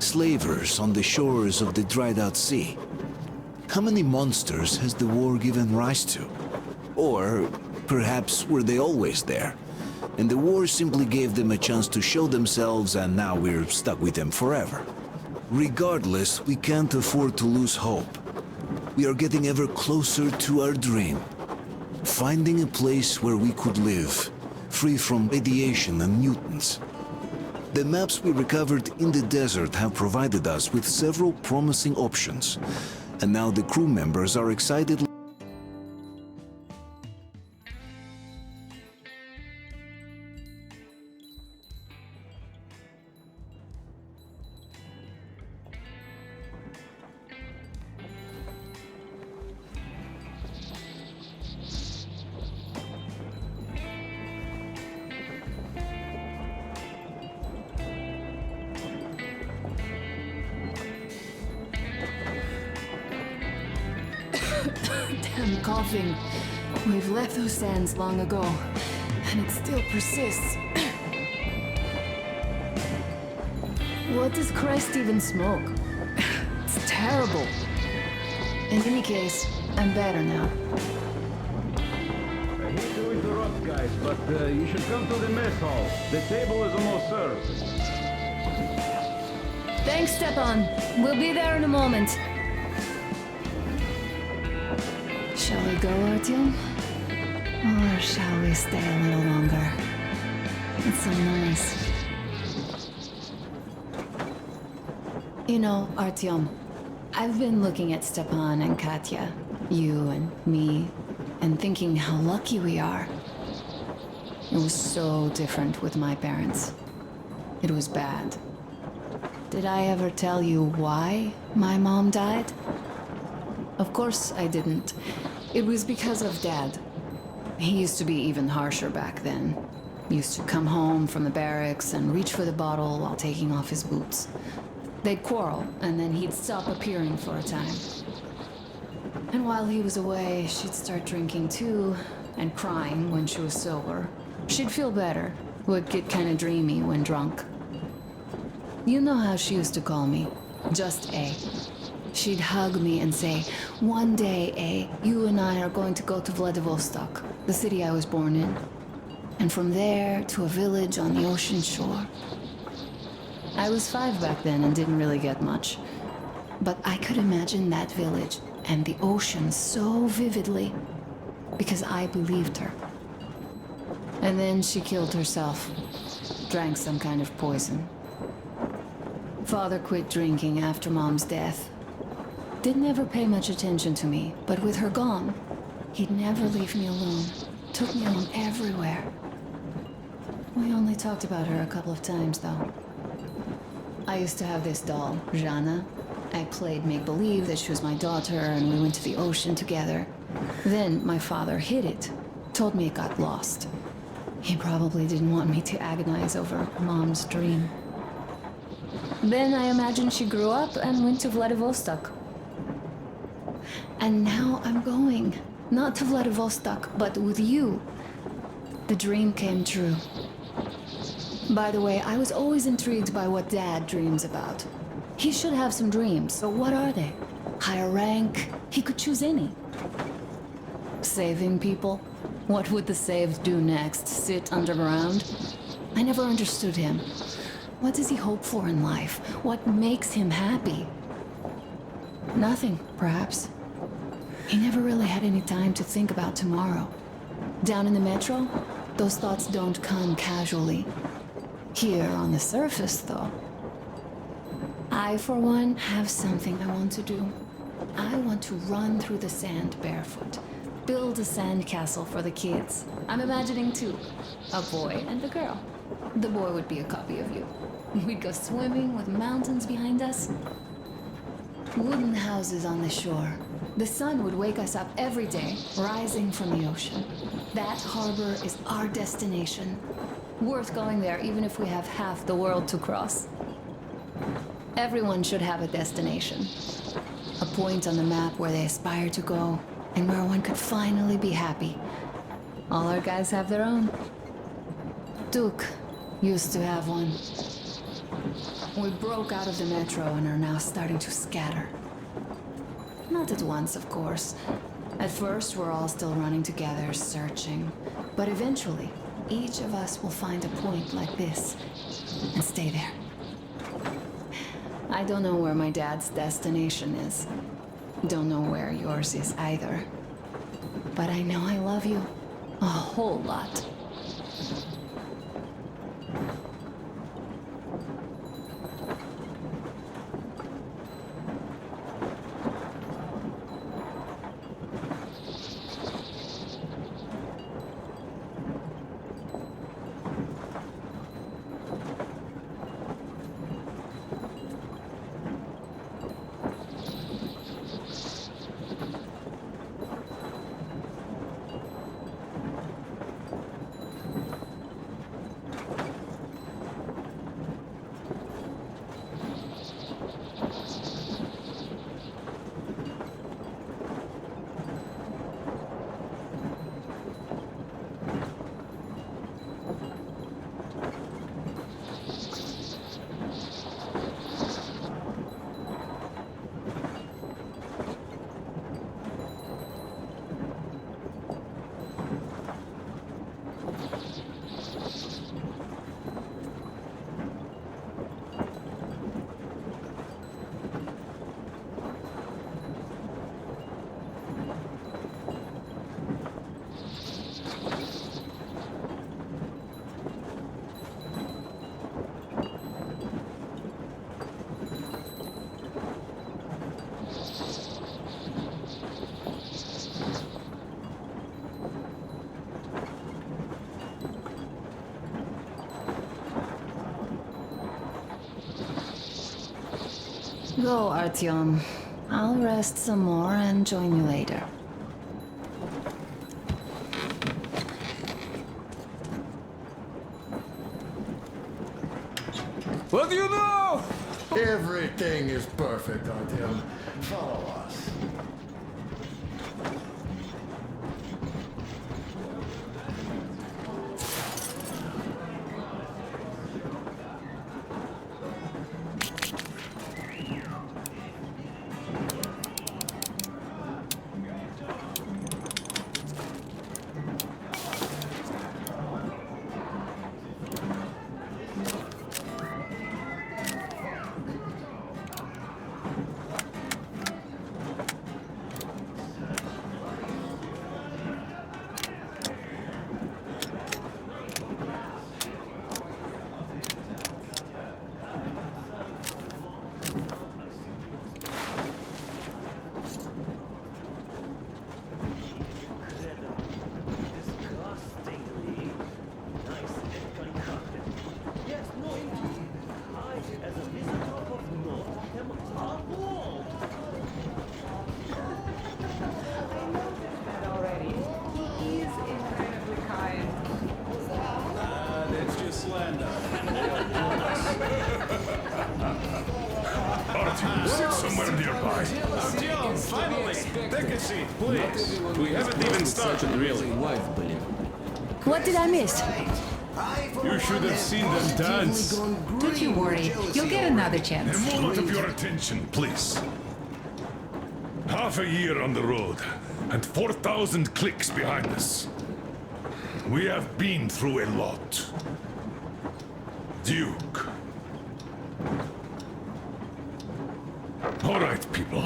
slavers on the shores of the dried-out sea. How many monsters has the war given rise to? Or perhaps were they always there, and the war simply gave them a chance to show themselves and now we're stuck with them forever? Regardless, we can't afford to lose hope. We are getting ever closer to our dream. Finding a place where we could live, free from radiation and mutants. The maps we recovered in the desert have provided us with several promising options, and now the crew members are excitedly Damn coughing. We've left those sands long ago, and it still persists. What does Christ even smoke? It's terrible. In any case, I'm better now. I hate to interrupt, guys, but you should come to the mess hall. The table is almost served. Thanks, Stepan. We'll be there in a moment. Shall we go, Artyom? Or shall we stay a little longer? It's so nice. You know, Artyom, I've been looking at Stepan and Katya, you and me, and thinking how lucky we are. It was so different with my parents. It was bad. Did I ever tell you why my mom died? Of course I didn't. It was because of Dad. He used to be even harsher back then. He used to come home from the barracks and reach for the bottle while taking off his boots. They'd quarrel, and then he'd stop appearing for a time. And while he was away, she'd start drinking too, and crying when she was sober. She'd feel better, would get kind of dreamy when drunk. You know how she used to call me? Just A. She'd hug me and say, "One day, A, you and I are going to go to Vladivostok, the city I was born in. And from there to a village on the ocean shore." I was 5 back then and didn't really get much. But I could imagine that village and the ocean so vividly, because I believed her. And then she killed herself, drank some kind of poison. Father quit drinking after Mom's death. Didn't ever pay much attention to me, but with her gone, he'd never leave me alone. Took me along everywhere. We only talked about her a couple of times, though. I used to have this doll, Jana. I played make-believe that she was my daughter, and we went to the ocean together. Then my father hid it, told me it got lost. He probably didn't want me to agonize over Mom's dream. Then I imagined she grew up and went to Vladivostok. And now I'm going. Not to Vladivostok, but with you. The dream came true. By the way, I was always intrigued by what Dad dreams about. He should have some dreams, so what are they? Higher rank? He could choose any. Saving people? What would the saved do next? Sit underground? I never understood him. What does he hope for in life? What makes him happy? Nothing, perhaps. He never really had any time to think about tomorrow. Down in the metro, those thoughts don't come casually. Here on the surface, though. I, for one, have something I want to do. I want to run through the sand barefoot. Build a sand castle for the kids. I'm imagining two. A boy and a girl. The boy would be a copy of you. We'd go swimming with mountains behind us. Wooden houses on the shore. The sun would wake us up every day, rising from the ocean. That harbor is our destination. Worth going there even if we have half the world to cross. Everyone should have a destination. A point on the map where they aspire to go, and where one could finally be happy. All our guys have their own. Duke used to have one. We broke out of the metro and are now starting to scatter. Not at once, of course. At first, we're all still running together, searching. But eventually, each of us will find a point like this and stay there. I don't know where my dad's destination is. Don't know where yours is either. But I know I love you a whole lot. Go, Artyom. I'll rest some more and join you later. What do you know? Everything is perfect, Artyom. Follow us. Sit somewhere nearby. Artyom, finally! Take a seat, please. We haven't even started, really. What did I miss? You should have seen them dance. Don't you worry. You'll get another A chance. moment of your attention, please. Half a year on the road, and 4,000 clicks behind us. We have been through a lot. Duke. All right, people.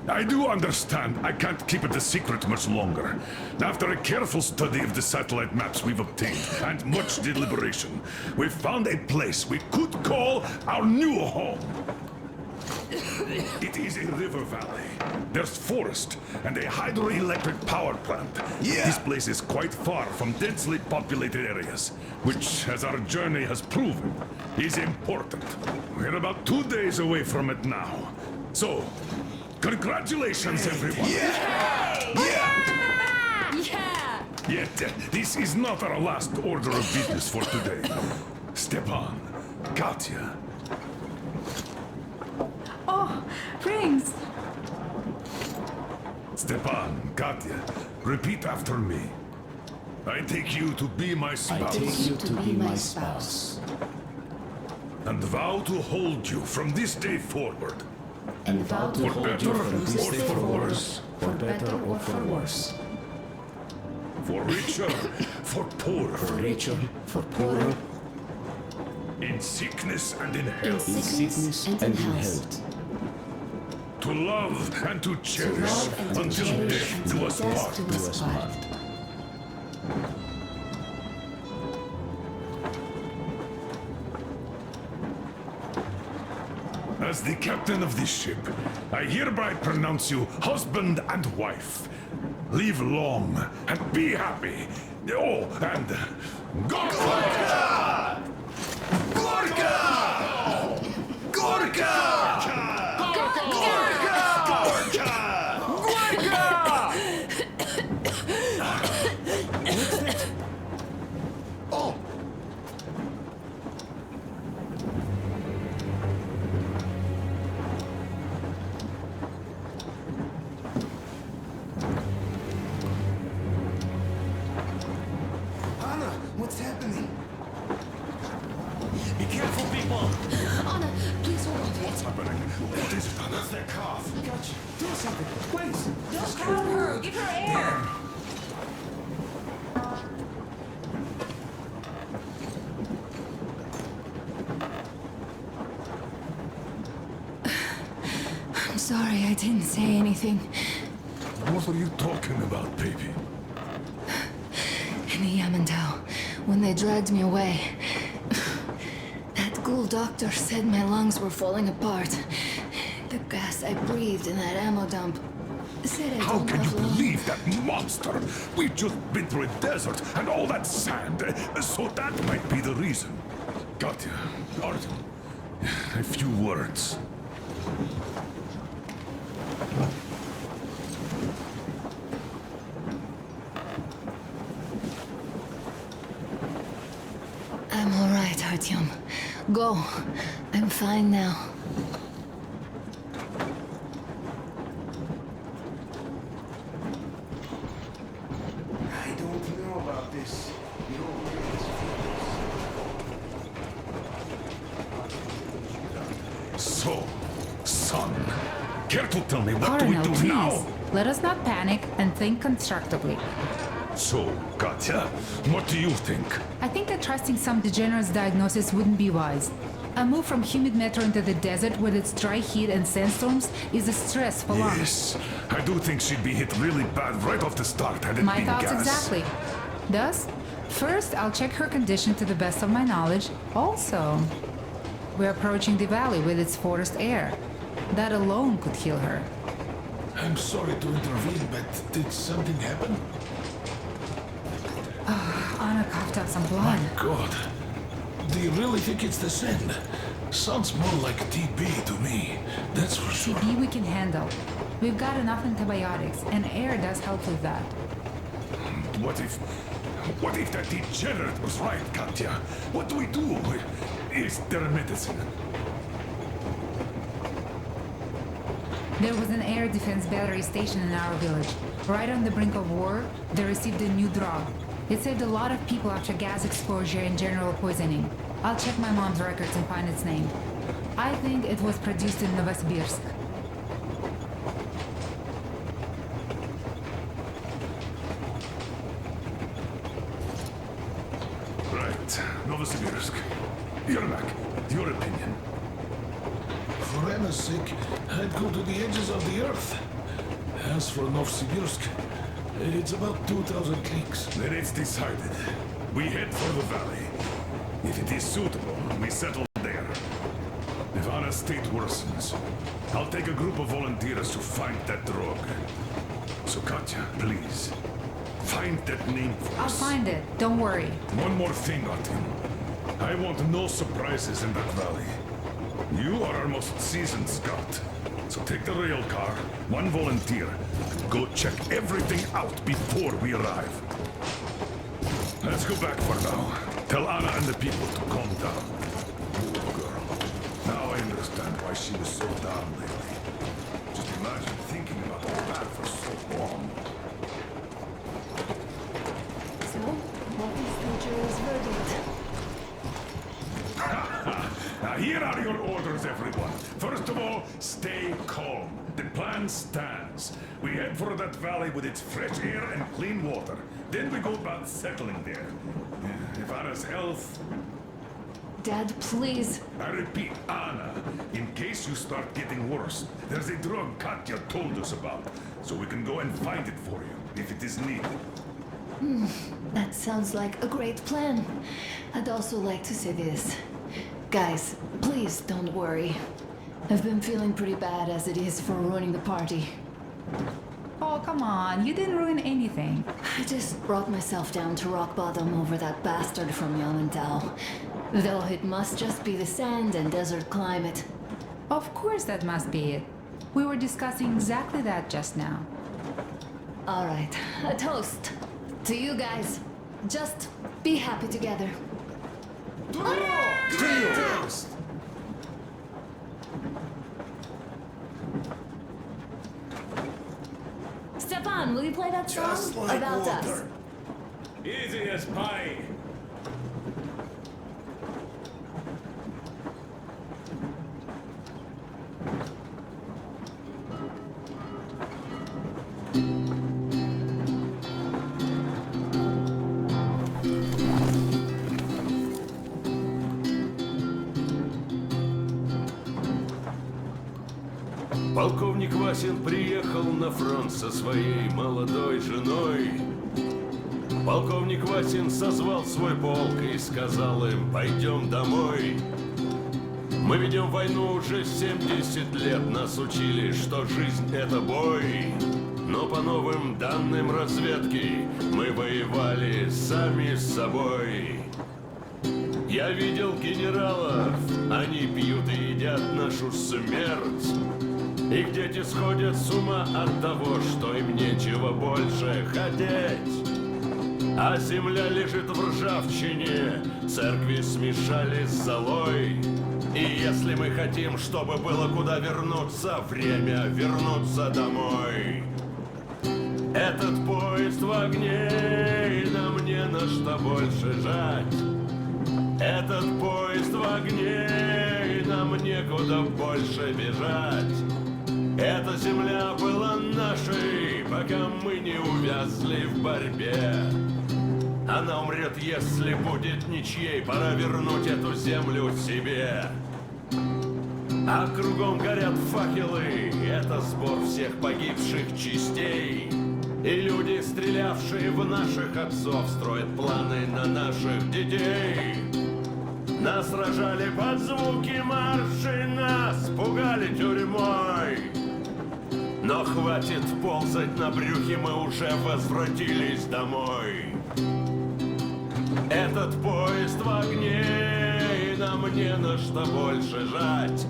I do understand I can't keep it a secret much longer. After a careful study of the satellite maps we've obtained, and much deliberation, we've found a place we could call our new home. It is a river valley. There's forest and a hydroelectric power plant. Yeah. This place is quite far from densely populated areas, which, as our journey has proven, is important. We're about 2 days away from it now. So, congratulations, everyone. Yeah! Yet, this is not our last order of business for today. Stepan, Katya. Oh, rings! Stepan, Katya, repeat after me. I take you to be my spouse. I take you to be my spouse. and vow to hold you from this day forward. And vow to For hold better you from or this day for forward, worse. for better or for worse, For richer, for poorer. for richer, for poorer, In sickness and in in health. sickness and in health, To love and to cherish until death do us part. do us part. As the captain of this ship, I hereby pronounce you husband and wife. Live long and be happy. Oh, and Gorka! Gorka! Gorka! Oh! Anna, what's happening? Be careful, people! Anna, please hold on to it. Happening? What is it, Anna? It's their cough. Gotcha. Do something, please. Don't crowd her. Give her air. I'm sorry I didn't say anything. What are you talking about, baby? In the Yamantau, when they dragged me away, that ghoul doctor said my lungs were falling apart. The gas I breathed in that ammo dump said I How don't can you have lung. believe that monster? We've just been through a desert and all that sand, so that might be the reason. Katya, Artyom, a few words. I'm all right, Artyom. Go. I'm fine now. I don't know about this. You always So, son, care to tell me what Colonel, do we do please. now? Let us not panic and think constructively. So, Katya, what do you think? I think that trusting some degenerate's diagnosis wouldn't be wise. A move from humid metro into the desert with its dry heat and sandstorms is a stress for lungs. Yes, I do think she'd be hit really bad right off the start had it My been thoughts gas. exactly. Thus, first I'll check her condition to the best of my knowledge. Also, we're approaching the valley with its forest air. That alone could heal her. I'm sorry to intervene, but did something happen? Anna coughed up some blood. God. Do you really think it's the sand? Sounds more like TB to me. That's for sure. TB we can handle. We've got enough antibiotics, and air does help with that. What if that degenerate was right, Katya? What do we do? Is there a medicine? There was an air defense battery station in our village. Right on the brink of war, they received a new drug. It saved a lot of people after gas exposure and general poisoning. I'll check my mom's records and find its name. I think it was produced in Novosibirsk. Right, Novosibirsk. Yermak, your opinion. For Anna's sake, I'd go to the edges of the earth. As for Novosibirsk, it's about 2,000 cliques. Then it's decided. We head for the valley. If it is suitable, we settle there. If Anna's state worsens, I'll take a group of volunteers to find that drug. So Katya, please, find that name for I'll us. find it, don't worry. One more thing, Artyom. I want no surprises in that valley. You are our most seasoned scout. So take the rail car, one volunteer, and go check everything out before we arrive. Let's go back for now. Tell Anna and the people to calm down. Poor girl. Now I understand why she was so down lately. Just imagine thinking about that for so long. So, what is the jury's verdict? Now orders, everyone. First of all, stay calm. The plan stands. We head for that valley with its fresh air and clean water. Then we go about settling there. If Anna's health... Dad, please. I repeat, Anna, in case you start getting worse, there's a drug Katya told us about, so we can go and find it for you, if it is needed. That sounds like a great plan. I'd also like to say this. Guys, please don't worry. I've been feeling pretty bad as it is for ruining the party. Oh, come on. You didn't ruin anything. I just brought myself down to rock bottom over that bastard from Yamantau. Though it must just be the sand and desert climate. Of course that must be it. We were discussing exactly that just now. All right, a toast. To you guys. Just be happy together. Toast! Stefan, will you play that song? Just like About us. water. Easy as pie. Полковник Васин приехал на фронт со своей молодой женой. Полковник Васин созвал свой полк и сказал им: пойдем домой. Мы ведем войну уже 70 лет, нас учили, что жизнь это бой. Но по новым данным разведки мы воевали сами с собой. Я видел генералов, они пьют и едят нашу смерть. Их дети сходят с ума от того, что им нечего больше хотеть. А земля лежит в ржавчине, церкви смешали с золой. И если мы хотим, чтобы было куда вернуться, время вернуться домой. Этот поезд в огне, и нам не на что больше жать. Этот поезд в огне, и нам некуда больше бежать. Эта земля была нашей, пока мы не увязли в борьбе. Она умрет, если будет ничьей, пора вернуть эту землю себе. А кругом горят факелы, это сбор всех погибших частей. И люди, стрелявшие в наших отцов, строят планы на наших детей. Нас сражали под звуки маршей, нас пугали тюрьмой. Но хватит ползать на брюхе, мы уже возвратились домой. Этот поезд в огне, и нам не на что больше жать.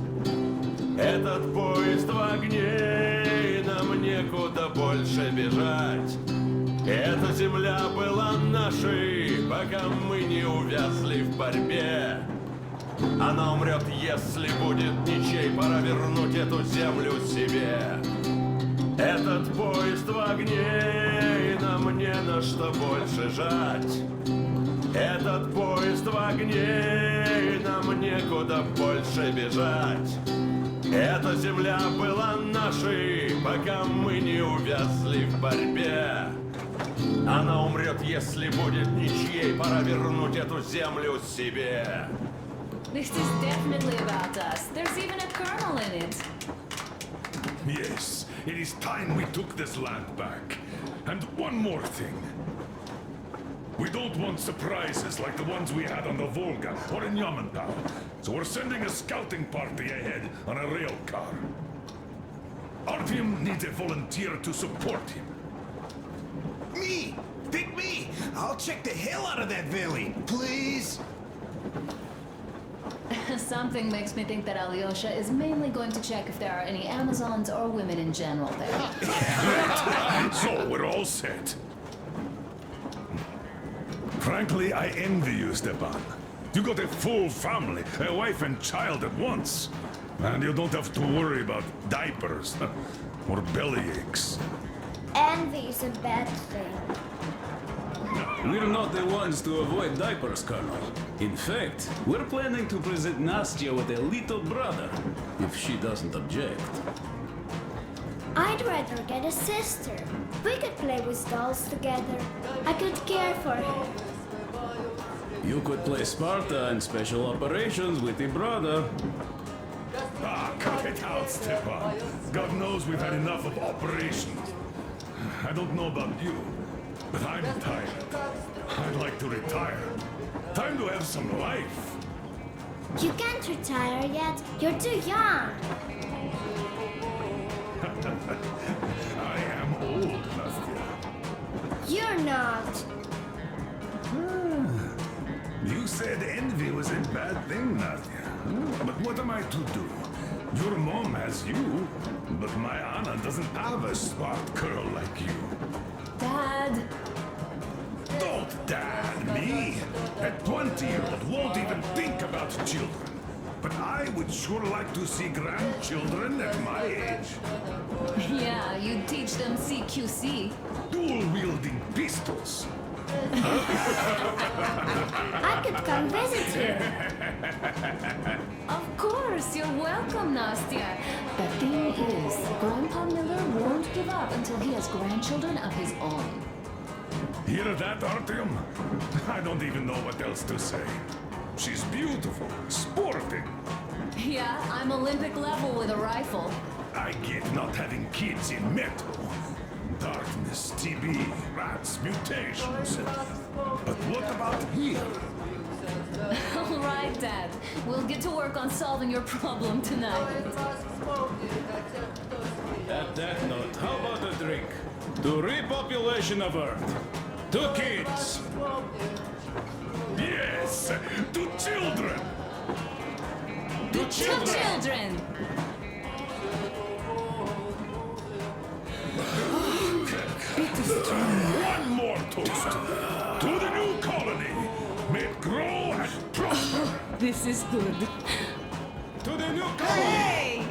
Этот поезд в огне, и нам некуда больше бежать. Эта земля была нашей, пока мы не увязли в борьбе. Она умрет, если будет ничей, пора вернуть эту землю себе. Этот поезд в огне, и нам не на что больше жать. Этот поезд в огне, и нам некуда больше бежать. Эта земля была нашей, пока мы не увязли в борьбе. Она умрет, если будет ничьей, пора вернуть эту землю себе. This is definitely about us. There's even a colonel in it. Yes, it is time we took this land back. And one more thing. We don't want surprises like the ones we had on the Volga or in Yamantau. So we're sending a scouting party ahead on a rail car. Artyom needs a volunteer to support him. Me! Pick me! I'll check the hell out of that valley, please! Something makes me think that Alyosha is mainly going to check if there are any Amazons or women in general there. So we're all set. Frankly, I envy you, Stepan. You got a full family, a wife and child at once. And you don't have to worry about diapers or belly aches. Envy is a bad thing. We're not the ones to avoid diapers, Colonel. In fact, we're planning to present Nastya with a little brother, if she doesn't object. I'd rather get a sister. We could play with dolls together. I could care for her. You could play Sparta in special operations with your brother. Ah, cut it out, Stepan. God knows we've had enough of operations. I don't know about you, but I'm tired. I'd like to retire. Time to have some life. You can't retire yet. You're too young. I am old, Nastya. You're not. You said envy was a bad thing, Nastya. But what am I to do? Your mom has you, but my Anna doesn't have a smart girl like you. Dad! Don't dad me! A 20-year-old won't even think about children. But I would sure like to see grandchildren at my age. Yeah, you teach them CQC. Dual-wielding pistols. I could come visit you. Of course, you're welcome, Nastya. The thing is, Grandpa Miller won't give up until he has grandchildren of his own. Hear that, Artyom? I don't even know what else to say. She's beautiful, sporting. Yeah, I'm Olympic level with a rifle. I get not having kids in Metro. Darkness, TB, rats, mutations. But what about here? All right, Dad. We'll get to work on solving your problem tonight. At that note, how about a drink? To repopulation of Earth. To kids. Yes, to children. To children! One more toast. To the new colony. May it grow and prosper. This is good. To the new colony! Hey!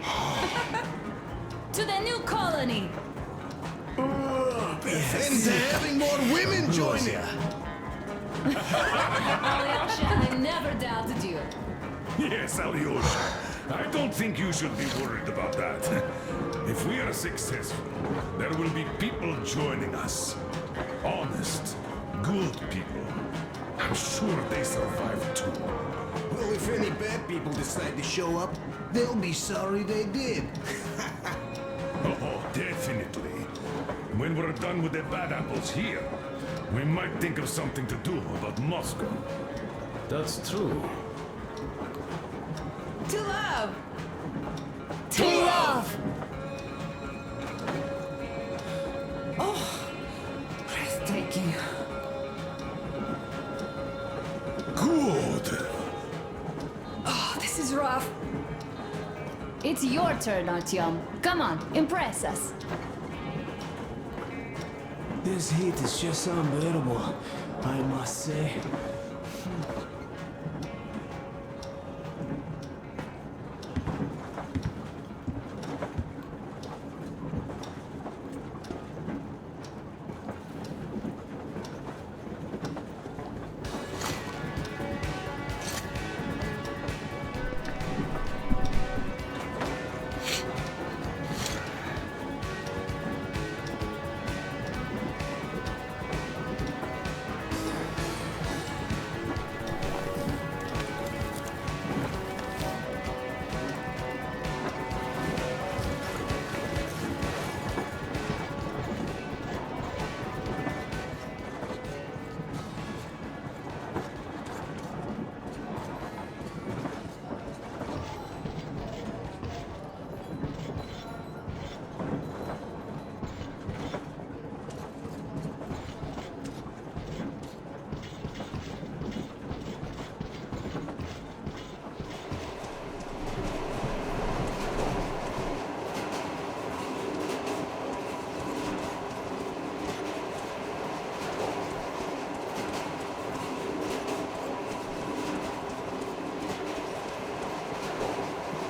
To the new colony! And to having more women joining. Alyosha, I never doubted you. Yes, Alyosha. I don't think you should be worried about that. If we are successful, there will be people joining us. Honest, good people. I'm sure they survive too. Well, if any bad people decide to show up, they'll be sorry they did. Oh, definitely. When we're done with the bad apples here, we might think of something to do about Moscow. That's true. To love! To love! Oh, breathtaking. Good. Oh, this is rough. It's your turn, Artyom. Come on, impress us. This heat is just unbearable, I must say.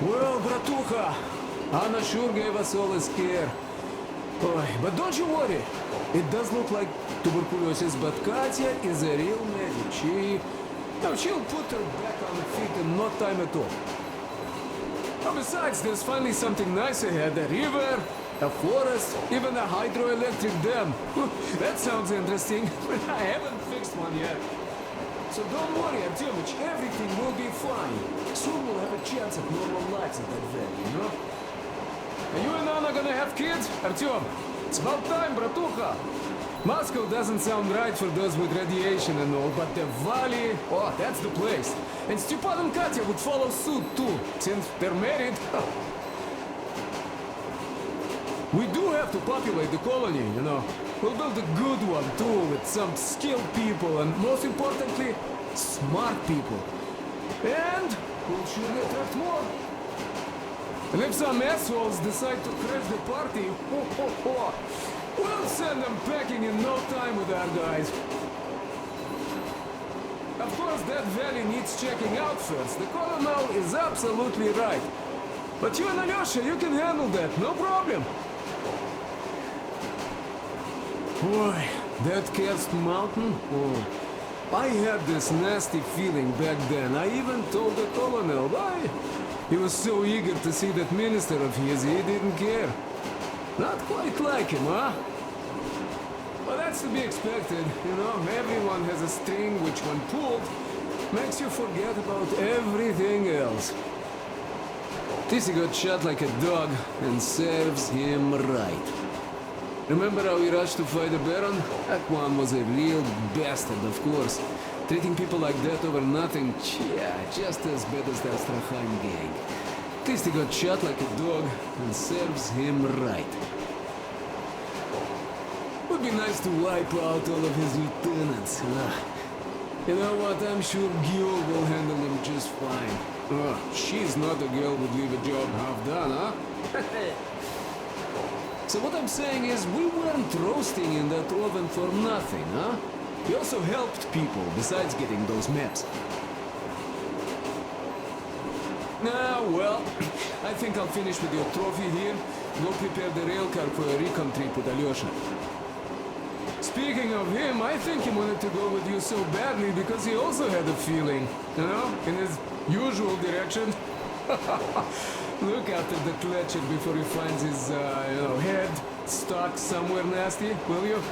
Well, bratucha, Anna sure gave us all a scare. Oi, but don't you worry. It does look like tuberculosis, but Katya is a real medic. She'll put her back on her feet in no time at all. Oh, besides, there's finally something nice ahead. A river, a forest, even a hydroelectric dam. That sounds interesting, but I haven't fixed one yet. So don't worry, Artyomich, everything will be fine. Soon we'll have a chance at normal lives at that valley, you know? Are you and Anna gonna have kids? Artyom, it's about time, bratucha. Moscow doesn't sound right for those with radiation and all, but the valley, oh, that's the place. And Stepan and Katya would follow suit too, since they're married. We do have to populate the colony, you know. We'll build a good one too, with some skilled people and, most importantly, smart people. And we'll surely attract more. And if some assholes decide to crash the party, we'll send them packing in no time with our guys. Of course, that valley needs checking out first. The colonel is absolutely right. But you and Alyosha, you can handle that, no problem. Boy, that cursed mountain? Oh, I had this nasty feeling back then. I even told the colonel, why? He was so eager to see that minister of his, he didn't care. Not quite like him, huh? Well, that's to be expected, you know. Everyone has a string which, when pulled, makes you forget about everything else. This he got shot like a dog, and serves him right. Remember how he rushed to fight the Baron? That one was a real bastard, of course. Treating people like that over nothing, yeah, just as bad as the Astrakhan gang. At least he got shot like a dog, and serves him right. Would be nice to wipe out all of his lieutenants, huh? You know what, I'm sure Gil will handle him just fine. Oh, she's not a girl who'd leave a job half done, huh? So what I'm saying is, we weren't roasting in that oven for nothing, huh? We also helped people, besides getting those maps. Nah, well, I think I'll finish with your trophy here. Go prepare the railcar for a recon trip with Alyosha. Speaking of him, I think he wanted to go with you so badly because he also had a feeling, you know, in his usual direction. Look after the Fletcher before he finds his, head stuck somewhere nasty, will you?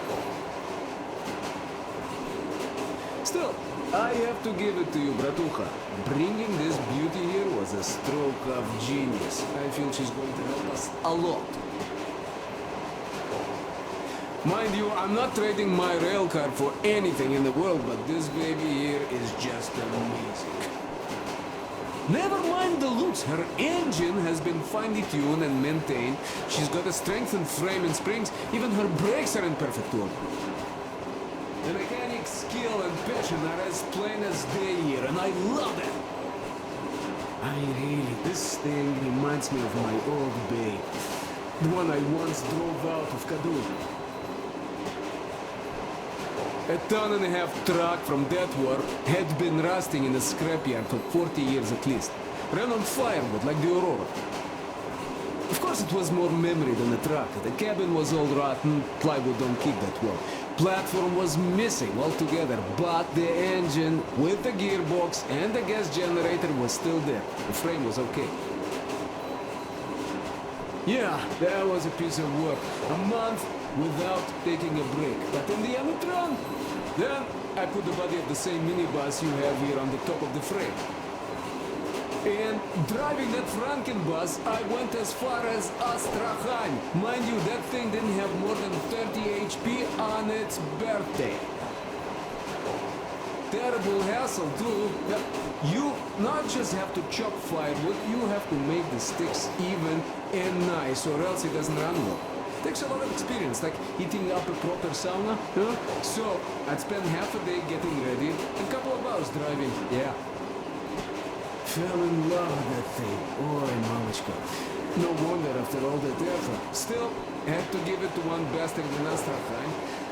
Still, I have to give it to you, bratucha. Bringing this beauty here was a stroke of genius. I feel she's going to help us a lot. Mind you, I'm not trading my railcar for anything in the world, but this baby here is just amazing. Never mind the looks, her engine has been finely tuned and maintained. She's got a strengthened frame and springs, even her brakes are in perfect order. The mechanic skill and passion are as plain as day here, and I love it. This thing reminds me of my old bay. The one I once drove out of Kaduna. A ton-and-a-half truck from that war had been rusting in a scrapyard for 40 years at least. Ran on firewood like the Aurora. Of course it was more memory than a truck. The cabin was all rotten, plywood don't keep that well. Platform was missing altogether, but the engine with the gearbox and the gas generator was still there. The frame was okay. Yeah, that was a piece of work. A month without taking a break. But in the end it ran. Then I put the body of the same minibus you have here on the top of the frame. And driving that Frankenbus, I went as far as Astrakhan. Mind you, that thing didn't have more than 30 HP on its birthday. Terrible hassle too. You not just have to chop firewood, you have to make the sticks even and nice, or else it doesn't run well. Takes a lot of experience, like heating up a proper sauna, huh? So, I'd spend half a day getting ready, and a couple of hours driving, yeah. Fell in love with that thing. Oi, mamachka. No wonder after all that effort. Still, had to give it to one bastard in Astrakhan.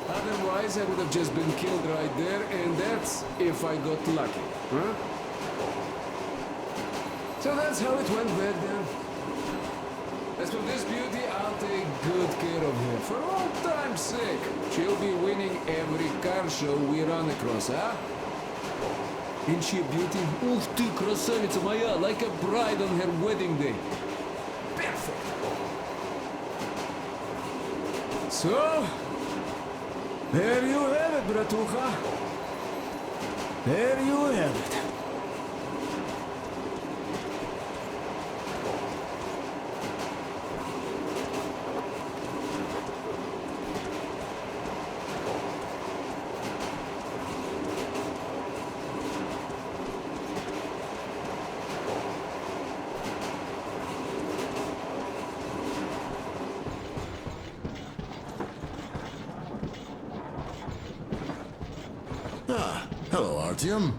Otherwise, I would have just been killed right there, and that's if I got lucky, huh? So that's how it went back then. As for this beauty, I'll take good care of her. For all time's sake, she'll be winning every car show we run across, huh? Ain't she a beauty? Ух ты, красавица моя, like a bride on her wedding day. Perfect. So, there you have it, bratucha. There you have it. Hello, Artyom.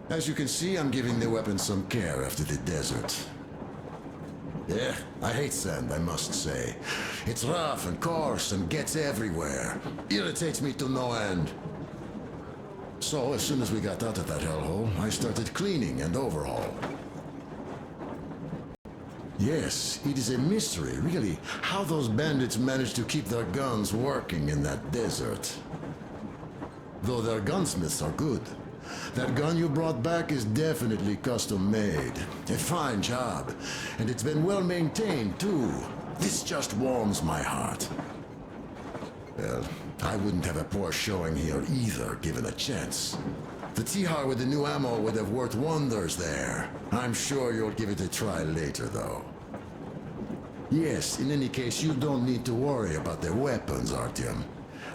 As you can see, I'm giving the weapon some care after the desert. Yeah, I hate sand, I must say. It's rough and coarse and gets everywhere. Irritates me to no end. So, as soon as we got out of that hellhole, I started cleaning and overhaul. Yes, it is a mystery, really, how those bandits managed to keep their guns working in that desert. Though their gunsmiths are good. That gun you brought back is definitely custom made. A fine job. And it's been well maintained, too. This just warms my heart. Well, I wouldn't have a poor showing here either, given a chance. The Tihar with the new ammo would have worked wonders there. I'm sure you'll give it a try later, though. Yes, in any case, you don't need to worry about their weapons, Artyom.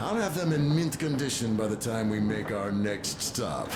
I'll have them in mint condition by the time we make our next stop.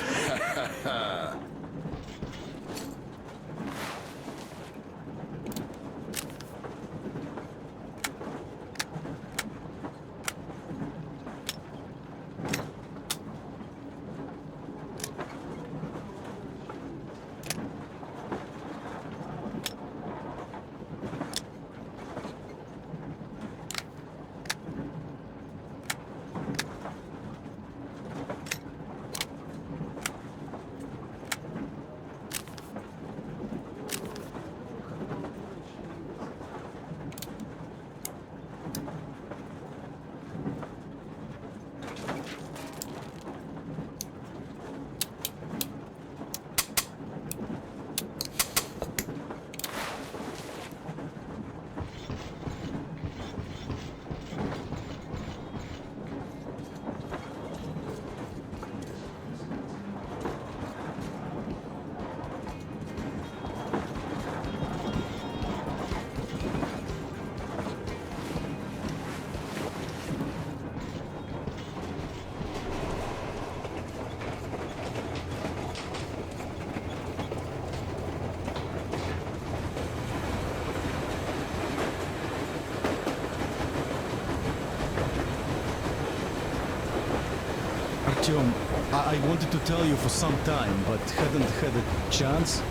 Artyom, I wanted to tell you for some time, but hadn't had a chance.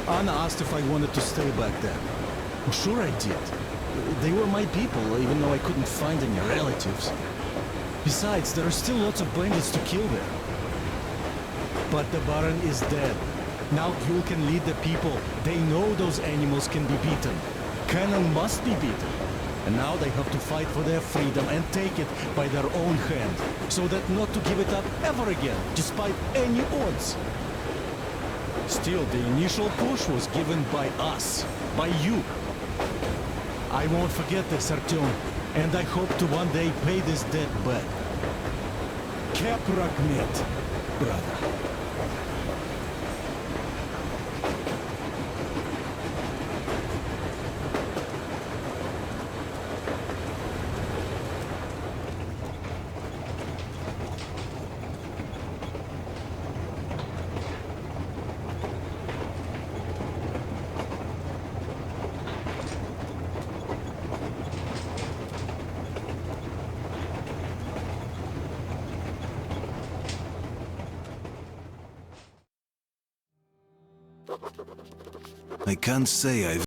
Anna asked if I wanted to stay back then. Well, sure I did. They were my people, even though I couldn't find any relatives. Besides, there are still lots of bandits to kill there. But the Baron is dead. Now Yul can lead the people. They know those animals can be beaten. Cannon must be beaten. And now they have to fight for their freedom and take it by their own hand, so that not to give it up ever again, despite any odds. Still, the initial push was given by us, by you. I won't forget this, Artyom, and I hope to one day pay this debt back. Keprakmet, brother. I can't say I've